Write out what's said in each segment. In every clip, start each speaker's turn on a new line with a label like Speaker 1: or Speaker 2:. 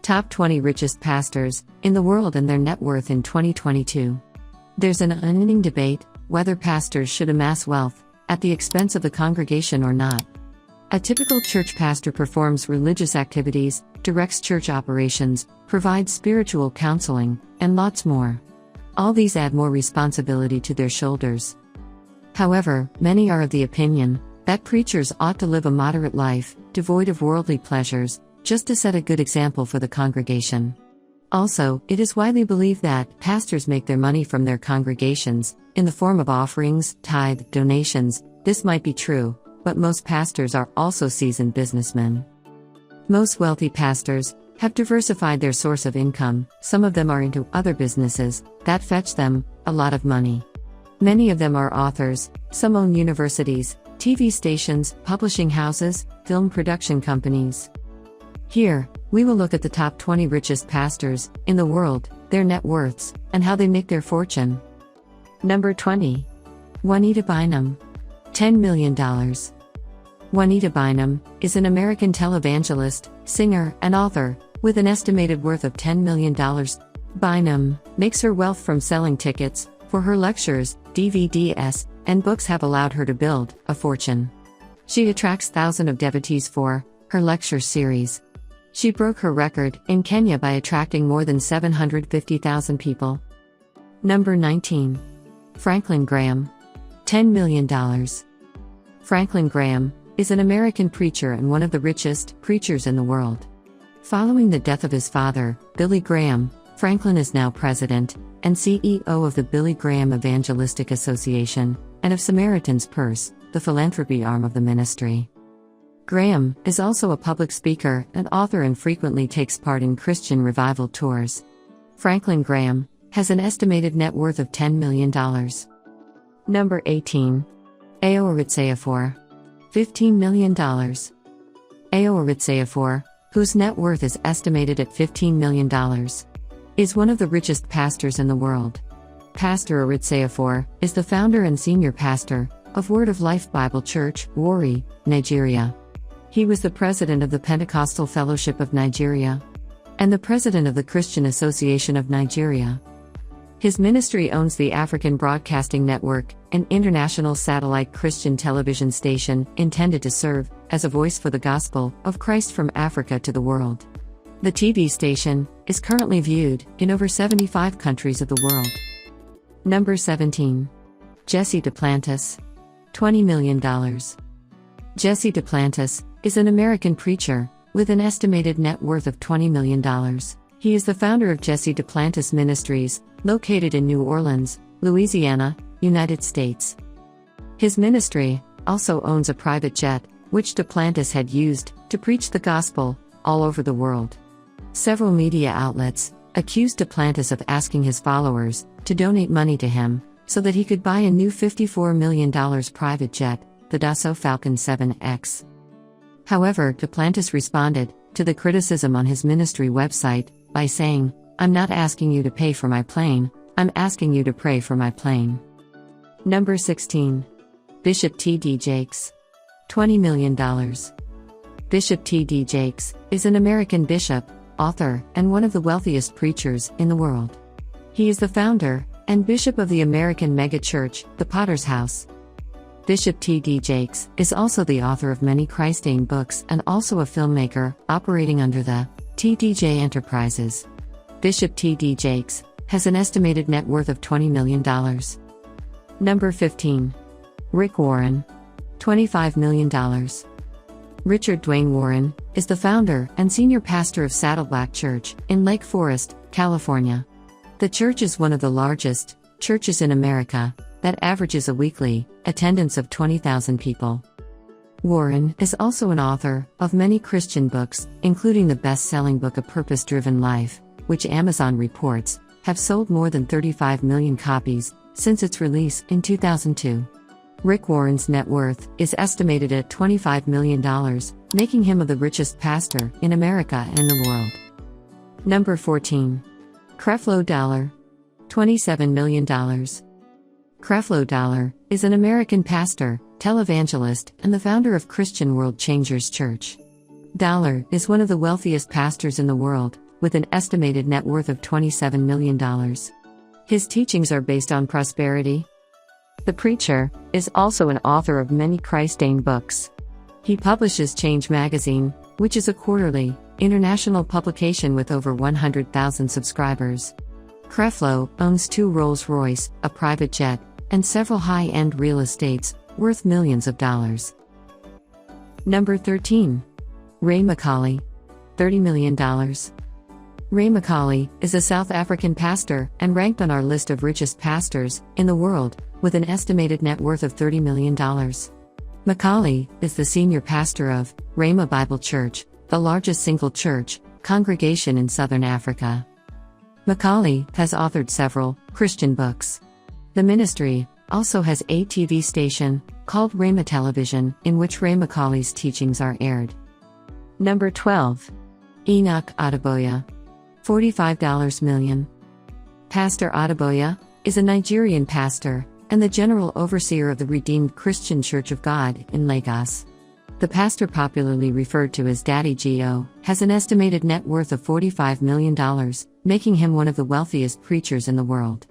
Speaker 1: Top 20 richest pastors in the world and their net worth in 2022. There's an unending debate whether pastors should amass wealth at the expense of the congregation or not. A typical church pastor performs religious activities, directs church operations, provides spiritual counseling, and lots more. All these add more responsibility to their shoulders. However, many are of the opinion that preachers ought to live a moderate life, devoid of worldly pleasures, just to set a good example for the congregation. Also, it is widely believed that pastors make their money from their congregations, in the form of offerings, tithe, donations. This might be true, but most pastors are also seasoned businessmen. Most wealthy pastors have diversified their source of income. Some of them are into other businesses that fetch them a lot of money. Many of them are authors, some own universities, TV stations, publishing houses, film production companies. Here, we will look at the top 20 richest pastors in the world, their net worths, and how they make their fortune. Number 20. Juanita Bynum. $10 million. Juanita Bynum is an American televangelist, singer, and author, with an estimated worth of $10 million. Bynum makes her wealth from selling tickets for her lectures, DVDs, and books have allowed her to build a fortune. She attracts thousands of devotees for her lecture series. She broke her record in Kenya by attracting more than 750,000 people. Number 19. Franklin Graham. $10 million. Franklin Graham is an American preacher and one of the richest preachers in the world. Following the death of his father, Billy Graham, Franklin is now president and CEO of the Billy Graham Evangelistic Association and of Samaritan's Purse, the philanthropy arm of the ministry. Graham is also a public speaker and author and frequently takes part in Christian revival tours. Franklin Graham has an estimated net worth of $10 million. Number 18. Ayo Aritseafor. $15 million. Ayo Aritseafor, whose net worth is estimated at $15 million, is one of the richest pastors in the world. Pastor Aritseafor is the founder and senior pastor of Word of Life Bible Church, Warri, Nigeria. He was the president of the Pentecostal Fellowship of Nigeria and the president of the Christian Association of Nigeria. His ministry owns the African Broadcasting Network, an international satellite Christian television station intended to serve as a voice for the gospel of Christ from Africa to the world. The TV station is currently viewed in over 75 countries of the world. Number 17. Jesse Duplantis. $20 million. Jesse Duplantis is an American preacher with an estimated net worth of $20 million. He is the founder of Jesse Duplantis Ministries, located in New Orleans, Louisiana, United States. His ministry also owns a private jet, which Duplantis had used to preach the gospel all over the world. Several media outlets accused Duplantis of asking his followers to donate money to him so that he could buy a new $54 million private jet, the Dassault Falcon 7X. However, Duplantis responded to the criticism on his ministry website by saying, "I'm not asking you to pay for my plane, I'm asking you to pray for my plane." Number 16. Bishop T.D. Jakes. $20 million. Bishop T.D. Jakes is an American bishop, author, and one of the wealthiest preachers in the world. He is the founder and bishop of the American megachurch, the Potter's House. Bishop T.D. Jakes is also the author of many Christ-aimed books and also a filmmaker, operating under the TDJ Enterprises. Bishop T.D. Jakes has an estimated net worth of $20 million. Number 15. Rick Warren. $25 million. Richard Dwayne Warren is the founder and senior pastor of Saddleback Church in Lake Forest, California. The church is one of the largest churches in America that averages a weekly attendance of 20,000 people. Warren is also an author of many Christian books, including the best-selling book A Purpose-Driven Life, which Amazon reports have sold more than 35 million copies since its release in 2002. Rick Warren's net worth is estimated at $25 million, making him the richest pastor in America and the world. Number 14. Creflo Dollar. $27 million. Creflo Dollar is an American pastor, televangelist, and the founder of Christian World Changers Church. Dollar is one of the wealthiest pastors in the world, with an estimated net worth of $27 million. His teachings are based on prosperity. The preacher is also an author of many Christ-aimed books. He publishes Change Magazine, which is a quarterly, international publication with over 100,000 subscribers. Creflo owns 2 Rolls-Royce, a private jet, and several high-end real estates, worth millions of dollars. Number 13. Ray Macaulay. $30 million. Ray Macaulay is a South African pastor and ranked on our list of richest pastors in the world, with an estimated net worth of $30 million. Macaulay is the senior pastor of Rhema Bible Church, the largest single church congregation in Southern Africa. Macaulay has authored several Christian books. The ministry also has a TV station called Rhema Television, in which Ray Macaulay's teachings are aired. Number 12. Enoch Adeboye. $45 million. Pastor Adeboye is a Nigerian pastor and the general overseer of the Redeemed Christian Church of God in Lagos. The pastor, popularly referred to as Daddy G.O., has an estimated net worth of $45 million, making him one of the wealthiest preachers in the world.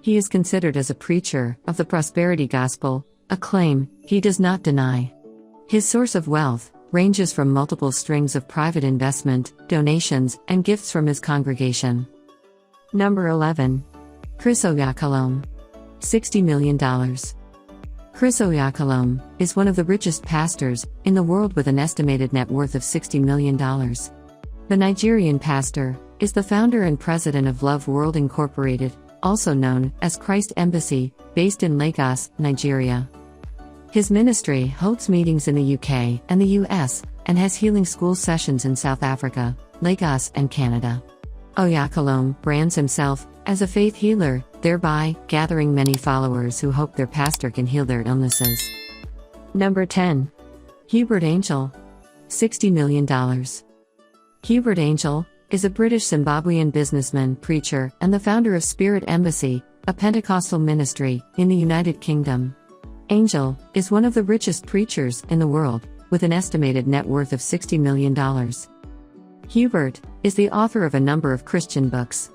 Speaker 1: He is considered as a preacher of the prosperity gospel, a claim he does not deny. His source of wealth ranges from multiple strings of private investment, donations, and gifts from his congregation. Number 11. Chris Oyakhilome. $60 million. Chris Oyakhilome is one of the richest pastors in the world with an estimated net worth of $60 million. The Nigerian pastor is the founder and president of Love World Incorporated, also known as Christ Embassy, based in Lagos, Nigeria. His ministry holds meetings in the UK and the US, and has healing school sessions in South Africa, Lagos, and Canada. Oyakhilome brands himself as a faith healer, thereby gathering many followers who hope their pastor can heal their illnesses. Number 10. Hubert Angel. $60 million. Hubert Angel is a British Zimbabwean businessman, preacher, and the founder of Spirit Embassy, a Pentecostal ministry in the United Kingdom. Angel is one of the richest preachers in the world, with an estimated net worth of $60 million. Hubert is the author of a number of Christian books.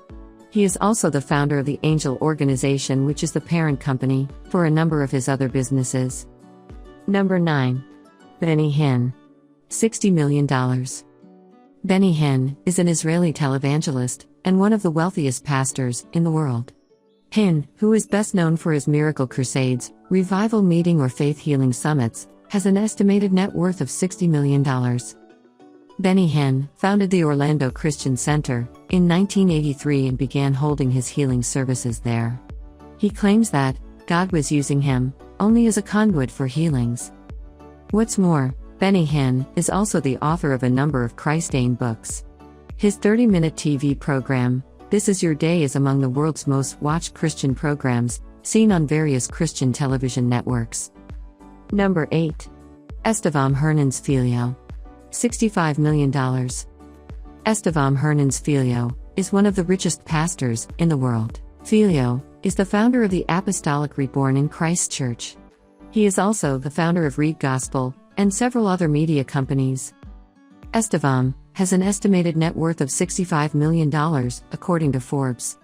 Speaker 1: He is also the founder of the Angel Organization, which is the parent company for a number of his other businesses. Number 9. Benny Hinn. $60 million. Benny Hinn is an Israeli televangelist and one of the wealthiest pastors in the world. Hinn, who is best known for his miracle crusades, revival meeting or faith healing summits, has an estimated net worth of $60 million. Benny Hinn founded the Orlando Christian Center in 1983 and began holding his healing services there. He claims that God was using him only as a conduit for healings. What's more, Benny Hinn is also the author of a number of Christ-aimed books. His 30-minute TV program, This Is Your Day, is among the world's most watched Christian programs, seen on various Christian television networks. Number 8. Estevam Hernans Filho. $65 million. Estevam Hernans Filho is one of the richest pastors in the world. Filho is the founder of the Apostolic Reborn in Christ Church. He is also the founder of Read Gospel and several other media companies. Estevam has an estimated net worth of $65 million, according to Forbes.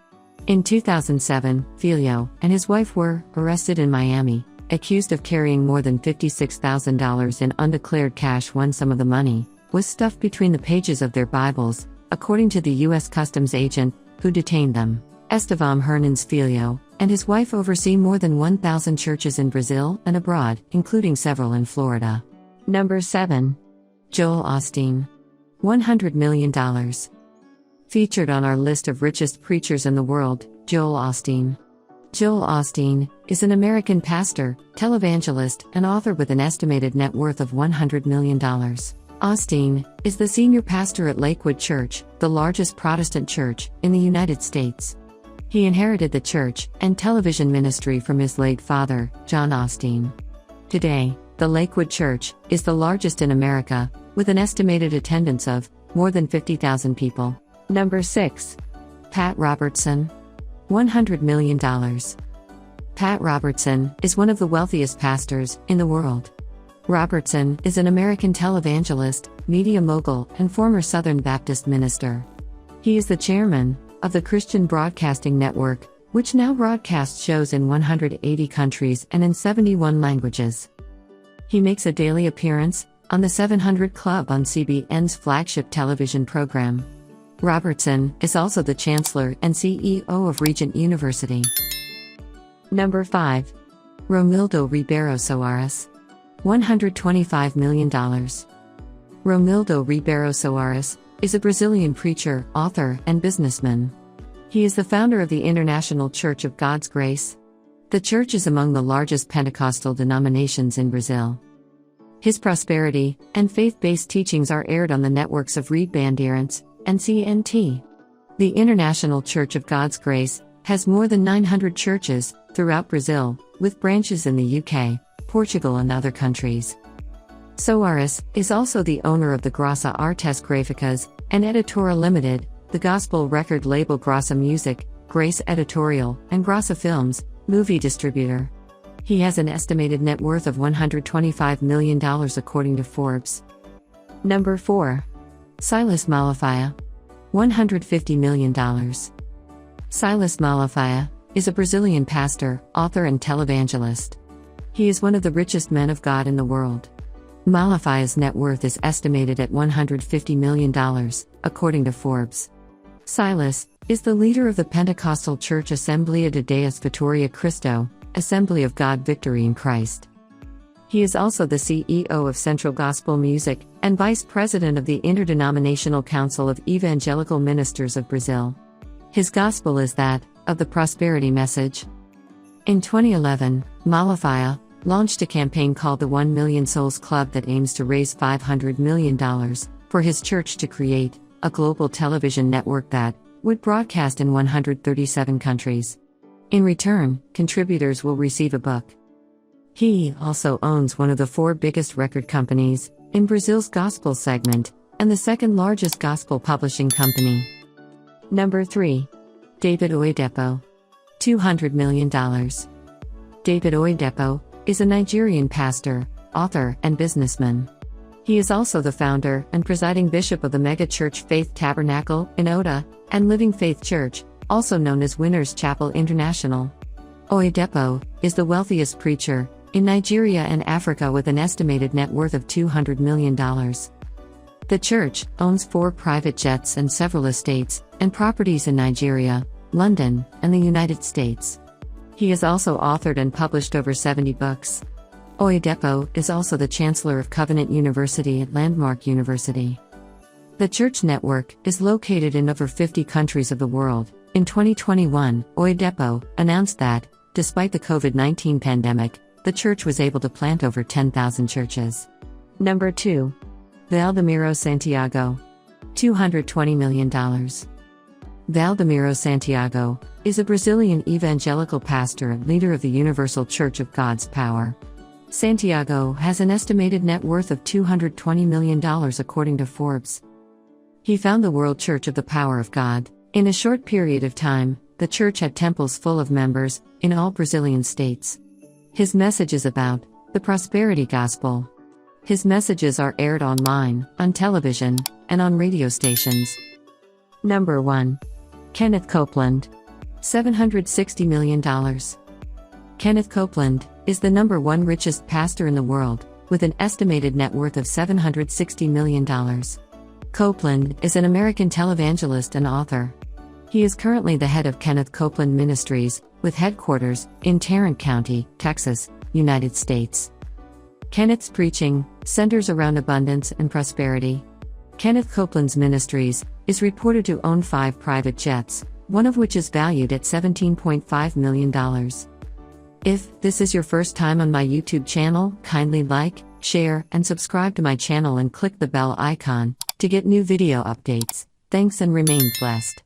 Speaker 1: In 2007, Filho and his wife were arrested in Miami, accused of carrying more than $56,000 in undeclared cash when some of the money was stuffed between the pages of their Bibles, according to the U.S. Customs agent who detained them. Estevam Hernans Filho and his wife oversee more than 1,000 churches in Brazil and abroad, including several in Florida. Number 7. Joel Osteen. $100 million. Featured on our list of richest preachers in the world, Joel Osteen. Joel Osteen is an American pastor, televangelist, and author with an estimated net worth of $100 million. Osteen is the senior pastor at Lakewood Church, the largest Protestant church in the United States. He inherited the church and television ministry from his late father, John Osteen. Today, the Lakewood Church is the largest in America, with an estimated attendance of more than 50,000 people. Number 6. Pat Robertson. $100 million. Pat Robertson is one of the wealthiest pastors in the world. Robertson is an American televangelist, media mogul, and former Southern Baptist minister. He is the chairman of the Christian Broadcasting Network, which now broadcasts shows in 180 countries and in 71 languages. He makes a daily appearance on the 700 Club on CBN's flagship television program. Robertson is also the Chancellor and CEO of Regent University. Number 5. Romildo Ribeiro Soares. $125 million. Romildo Ribeiro Soares is a Brazilian preacher, author, and businessman. He is the founder of the International Church of God's Grace. The church is among the largest Pentecostal denominations in Brazil. His prosperity and faith-based teachings are aired on the networks of Rede Bandeirantes and CNT. The International Church of God's Grace has more than 900 churches throughout Brazil, with branches in the UK, Portugal and other countries. Soares is also the owner of the Graça Artes Gráficas and Editora Limited, the gospel record label Graça Music, Grace Editorial, and Graça Films, movie distributor. He has an estimated net worth of $125 million according to Forbes. Number 4. Silas Malafaia. $150 million. Silas Malafaia is a Brazilian pastor, author and televangelist. He is one of the richest men of God in the world. Malafaia's net worth is estimated at $150 million, according to Forbes. Silas is the leader of the Pentecostal Church Assembleia de Deus Vitória Cristo, Assembly of God Victory in Christ. He is also the CEO of Central Gospel Music and Vice President of the Interdenominational Council of Evangelical Ministers of Brazil. His gospel is that of the prosperity message. In 2011, Malafaia launched a campaign called the 1 Million Souls Club that aims to raise $500 million for his church to create a global television network that would broadcast in 137 countries. In return, contributors will receive a book. He also owns one of the 4 biggest record companies in Brazil's gospel segment and the second largest gospel publishing company. Number 3. David Oyedepo. $200 million. David Oyedepo is a Nigerian pastor, author, and businessman. He is also the founder and presiding bishop of the mega-church Faith Tabernacle in Oda and Living Faith Church, also known as Winners Chapel International. Oyedepo is the wealthiest preacher in Nigeria and Africa with an estimated net worth of $200 million. The church owns 4 private jets and several estates and properties in Nigeria, London, and the United States. He has also authored and published over 70 books. Oyedepo is also the Chancellor of Covenant University at Landmark University. The church network is located in over 50 countries of the world. In 2021, Oyedepo announced that, despite the COVID-19 pandemic, the church was able to plant over 10,000 churches. Number 2. Valdemiro Santiago. $220 million. Valdemiro Santiago is a Brazilian evangelical pastor and leader of the Universal Church of God's Power. Santiago has an estimated net worth of $220 million according to Forbes. He founded the World Church of the Power of God. In a short period of time, the church had temples full of members in all Brazilian states. His message is about the prosperity gospel. His messages are aired online, on television, and on radio stations. Number 1. Kenneth Copeland. $760 million. Kenneth Copeland is the number 1 richest pastor in the world, with an estimated net worth of $760 million. Copeland is an American televangelist and author. He is currently the head of Kenneth Copeland Ministries, with headquarters in Tarrant County, Texas, United States. Kenneth's preaching centers around abundance and prosperity. Kenneth Copeland's Ministries is reported to own 5 private jets, one of which is valued at $17.5 million. If this is your first time on my YouTube channel, kindly like, share, and subscribe to my channel and click the bell icon to get new video updates. Thanks and remain blessed.